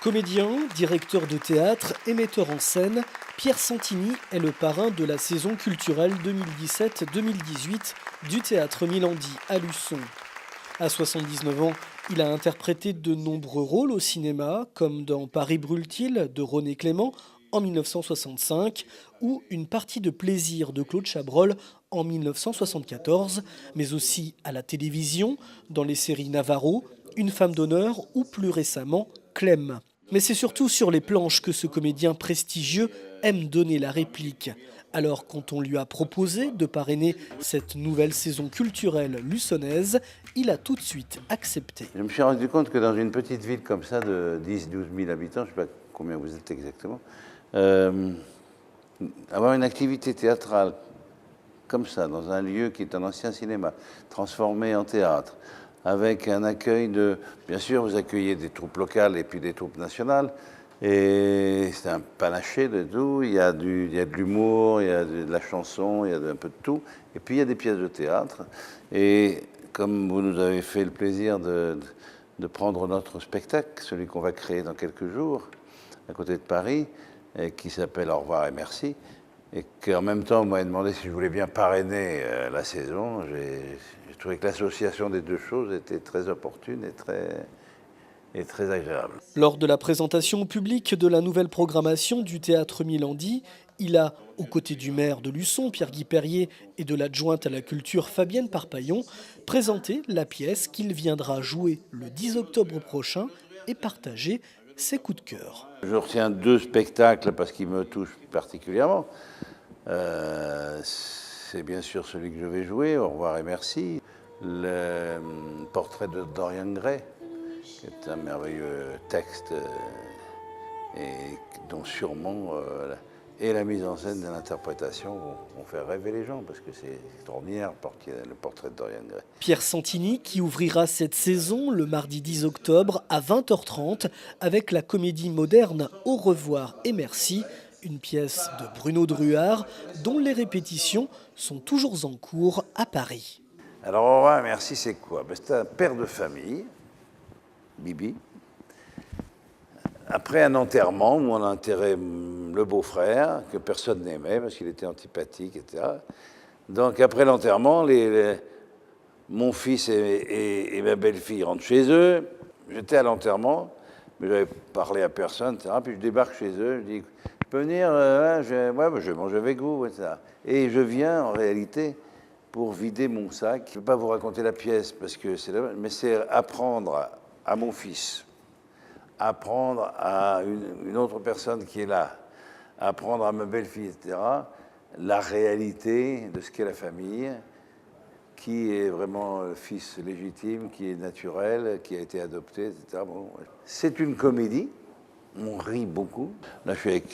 Comédien, directeur de théâtre et metteur en scène, Pierre Santini est le parrain de la saison culturelle 2017-2018 du Théâtre Milandi à Luçon. À 79 ans, il a interprété de nombreux rôles au cinéma, comme dans Paris brûle-t-il de René Clément en 1965 ou Une partie de plaisir de Claude Chabrol en 1974, mais aussi à la télévision, dans les séries Navarro, Une femme d'honneur ou plus récemment Clem. Mais c'est surtout sur les planches que ce comédien prestigieux aime donner la réplique. Alors quand on lui a proposé de parrainer cette nouvelle saison culturelle luçonnaise, il a tout de suite accepté. Je me suis rendu compte que dans une petite ville comme ça de 10-12 000 habitants, je ne sais pas combien vous êtes exactement, avoir une activité théâtrale comme ça, dans un lieu qui est un ancien cinéma, transformé en théâtre, avec un accueil de... Bien sûr, vous accueillez des troupes locales et puis des troupes nationales, et c'est un panaché de tout. Il y a de l'humour, il y a de la chanson, il y a un peu de tout. Et puis il y a des pièces de théâtre. Et comme vous nous avez fait le plaisir de prendre notre spectacle, celui qu'on va créer dans quelques jours, à côté de Paris, qui s'appelle Au revoir et merci, et qu'en même temps, on m'a demandé si je voulais bien parrainer la saison. J'ai trouvé que l'association des deux choses était très opportune et très agréable. Lors de la présentation publique de la nouvelle programmation du Théâtre Milandi, il a, aux côtés du maire de Luçon, Pierre-Guy Perrier, et de l'adjointe à la culture, Fabienne Parpaillon, présenté la pièce qu'il viendra jouer le 10 octobre prochain et partager ses coups de cœur. Je retiens deux spectacles parce qu'ils me touchent particulièrement. C'est bien sûr celui que je vais jouer, Au revoir et merci. Le portrait de Dorian Gray, qui est un merveilleux texte et dont sûrement et la mise en scène de l'interprétation vont faire rêver les gens, parce que c'est extraordinaire le portrait de Dorian Gray. Pierre Santini qui ouvrira cette saison le mardi 10 octobre à 20h30 avec la comédie moderne Au revoir et merci, une pièce de Bruno Druard dont les répétitions sont toujours en cours à Paris. Alors Au revoir et merci, c'est quoi? C'est un père de famille, Bibi. Après un enterrement où on a enterré le beau-frère, que personne n'aimait parce qu'il était antipathique, etc. Donc après l'enterrement, mon fils et ma belle-fille rentrent chez eux. J'étais à l'enterrement, mais j'avais parlé à personne, etc. Puis je débarque chez eux, je dis, je peux venir, je vais manger avec vous, etc. Et je viens en réalité pour vider mon sac. Je ne peux pas vous raconter la pièce, parce que mais c'est apprendre à mon fils, apprendre à une autre personne qui est là, apprendre à ma belle-fille, etc., la réalité de ce qu'est la famille, qui est vraiment le fils légitime, qui est naturel, qui a été adopté, etc. Bon, c'est une comédie, on rit beaucoup. Là, je suis avec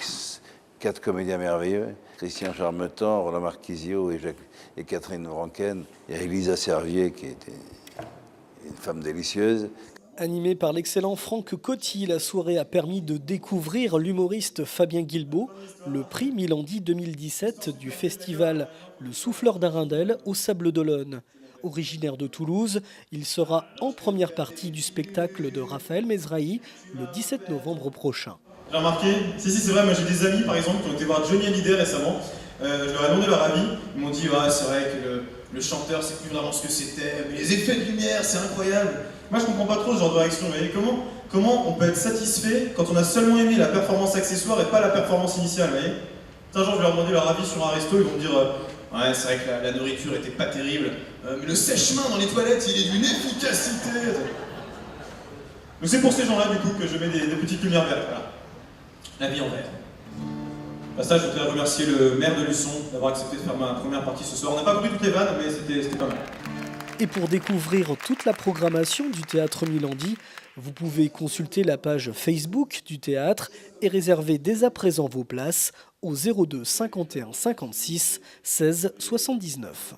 4 comédiens merveilleux, Christian Charmetan, Roland Marquisio et Catherine Franken, et Elisa Servier, qui était une femme délicieuse. Animé par l'excellent Franck Coty, la soirée a permis de découvrir l'humoriste Fabien Guilbault, le prix Milandi 2017 du festival Le Souffleur d'Arundel au Sables d'Olonne. Originaire de Toulouse, il sera en première partie du spectacle de Raphaël Mesrahi le 17 novembre prochain. J'ai remarqué, si c'est vrai, moi j'ai des amis par exemple qui ont été voir Johnny Hallyday récemment, je leur ai demandé leur avis, ils m'ont dit ah, c'est vrai que le chanteur c'est plus vraiment ce que c'était, mais les effets de lumière c'est incroyable. Moi je comprends pas trop ce genre de réaction, vous voyez, comment on peut être satisfait quand on a seulement aimé la performance accessoire et pas la performance initiale, vous voyez. Un jour je leur ai demandé leur avis sur un resto, ils vont me dire ouais c'est vrai que la nourriture était pas terrible, mais le sèche-main dans les toilettes il est d'une efficacité. Donc c'est pour ces gens-là du coup que je mets des petites lumières vertes, voilà. La vie en vert. À ça, je voudrais remercier le maire de Luçon d'avoir accepté de faire ma première partie ce soir. On n'a pas compris toutes les vannes, mais c'était pas mal. Et pour découvrir toute la programmation du Théâtre Milandi, vous pouvez consulter la page Facebook du théâtre et réserver dès à présent vos places au 02 51 56 16 79.